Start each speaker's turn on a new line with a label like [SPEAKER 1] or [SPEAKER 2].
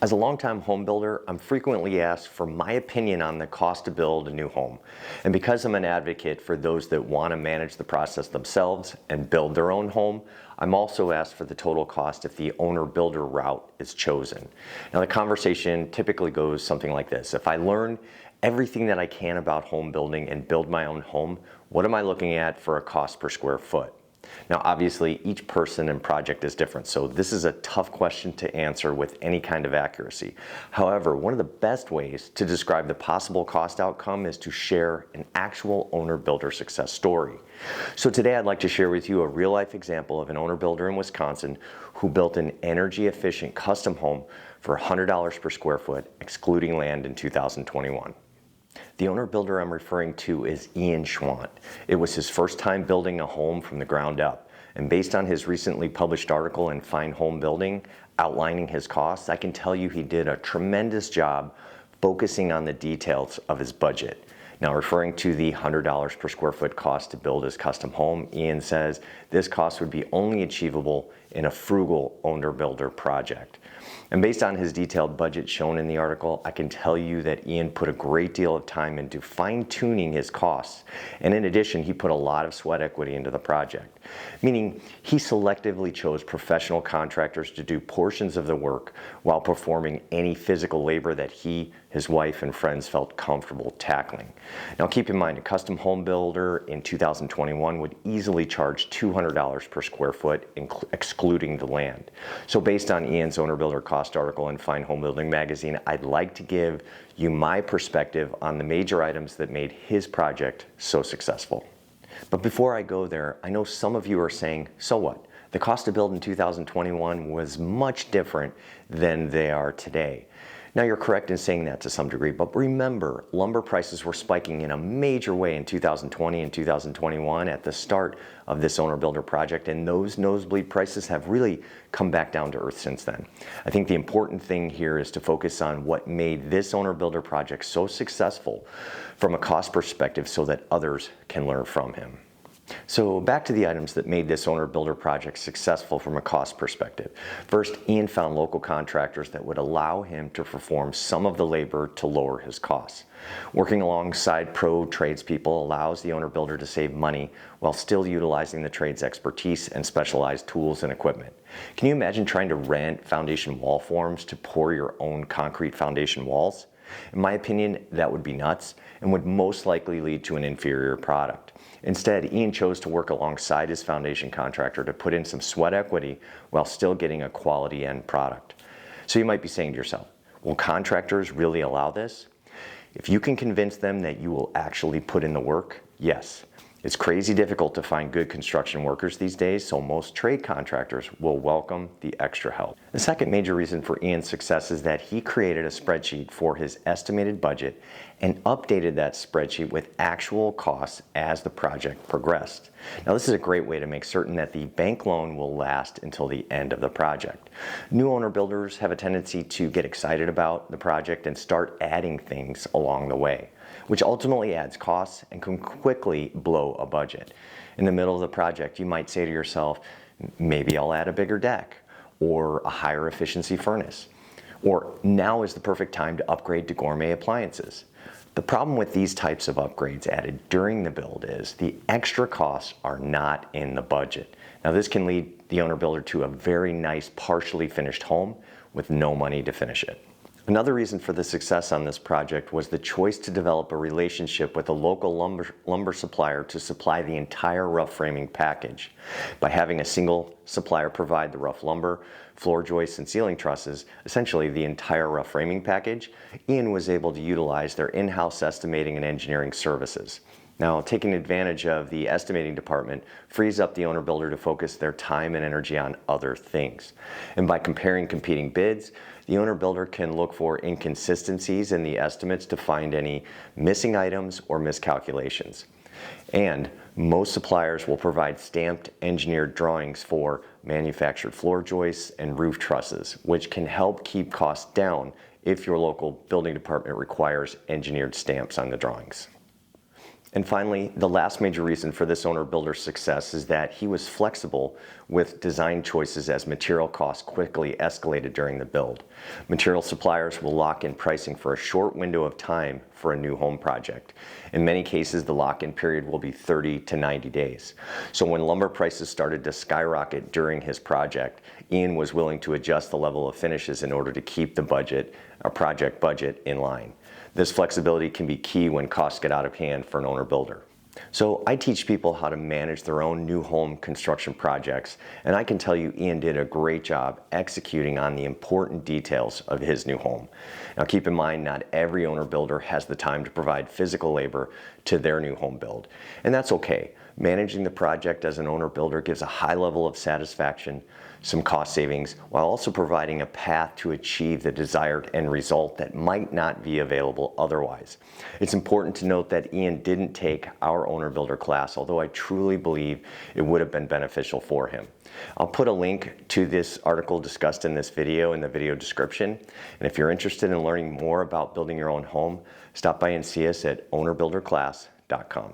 [SPEAKER 1] As a longtime home builder, I'm frequently asked for my opinion on the cost to build a new home. And because I'm an advocate for those that want to manage the process themselves and build their own home, I'm also asked for the total cost if the owner-builder route is chosen. Now, the conversation typically goes something like this. If I learn everything that I can about home building and build my own home, what am I looking at for a cost per square foot? Now, obviously, each person and project is different, so this is a tough question to answer with any kind of accuracy. However, one of the best ways to describe the possible cost outcome is to share an actual owner-builder success story. So today I'd like to share with you a real-life example of an owner-builder in Wisconsin who built an energy-efficient custom home for $100 per square foot, excluding land, in 2021. The owner builder I'm referring to is Ian Schwant. It was his first time building a home from the ground up. And based on his recently published article in FineHomebuilding outlining his costs, I can tell you he did a tremendous job focusing on the details of his budget. Now, referring to the $100 per square foot cost to build his custom home, Ian says this cost would be only achievable in a frugal owner-builder project. And based on his detailed budget shown in the article, I can tell you that Ian put a great deal of time into fine-tuning his costs. And in addition, he put a lot of sweat equity into the project, meaning he selectively chose professional contractors to do portions of the work while performing any physical labor that he, his wife, and friends felt comfortable tackling. Now, keep in mind, a custom home builder in 2021 would easily charge $200 per square foot, excluding the land. So based on Ian's owner builder cost article in FineHomebuilding magazine, I'd like to give you my perspective on the major items that made his project so successful. But before I go there, I know some of you are saying, so what? The cost to build in 2021 was much different than they are today. Now, you're correct in saying that to some degree, but remember, lumber prices were spiking in a major way in 2020 and 2021 at the start of this owner-builder project, and those nosebleed prices have really come back down to earth since then. I think the important thing here is to focus on what made this owner-builder project so successful from a cost perspective so that others can learn from him. So back to the items that made this owner-builder project successful from a cost perspective. First, Ian found local contractors that would allow him to perform some of the labor to lower his costs. Working alongside pro tradespeople allows the owner-builder to save money while still utilizing the trade's expertise and specialized tools and equipment. Can you imagine trying to rent foundation wall forms to pour your own concrete foundation walls? In my opinion, that would be nuts and would most likely lead to an inferior product. Instead, Ian chose to work alongside his foundation contractor to put in some sweat equity while still getting a quality end product. So you might be saying to yourself, will contractors really allow this? If you can convince them that you will actually put in the work, yes. It's crazy difficult to find good construction workers these days, so most trade contractors will welcome the extra help. The second major reason for Ian's success is that he created a spreadsheet for his estimated budget and updated that spreadsheet with actual costs as the project progressed. Now, this is a great way to make certain that the bank loan will last until the end of the project. New owner builders have a tendency to get excited about the project and start adding things along the way, which ultimately adds costs and can quickly blow a budget. In the middle of the project, you might say to yourself, maybe I'll add a bigger deck or a higher efficiency furnace, or now is the perfect time to upgrade to gourmet appliances. The problem with these types of upgrades added during the build is the extra costs are not in the budget. Now, this can lead the owner builder to a very nice partially finished home with no money to finish it. Another reason for the success on this project was the choice to develop a relationship with a local lumber supplier to supply the entire rough framing package. By having a single supplier provide the rough lumber, floor joists, and ceiling trusses, essentially the entire rough framing package, Ian was able to utilize their in-house estimating and engineering services. Now, taking advantage of the estimating department frees up the owner builder to focus their time and energy on other things. And by comparing competing bids, the owner builder can look for inconsistencies in the estimates to find any missing items or miscalculations. And most suppliers will provide stamped engineered drawings for manufactured floor joists and roof trusses, which can help keep costs down if your local building department requires engineered stamps on the drawings. And finally, the last major reason for this owner-builder's success is that he was flexible with design choices as material costs quickly escalated during the build. Material suppliers will lock in pricing for a short window of time for a new home project. In many cases, the lock-in period will be 30 to 90 days. So when lumber prices started to skyrocket during his project, Ian was willing to adjust the level of finishes in order to keep the project budget in line. This flexibility can be key when costs get out of hand for an owner-builder. So I teach people how to manage their own new home construction projects, and I can tell you Ian did a great job executing on the important details of his new home. Now keep in mind, not every owner-builder has the time to provide physical labor to their new home build, and that's okay. Managing the project as an owner-builder gives a high level of satisfaction, some cost savings, while also providing a path to achieve the desired end result that might not be available otherwise. It's important to note that Ian didn't take our owner-builder class, although I truly believe it would have been beneficial for him. I'll put a link to this article discussed in this video in the video description, and if you're interested in learning more about building your own home, stop by and see us at ownerbuilderclass.com.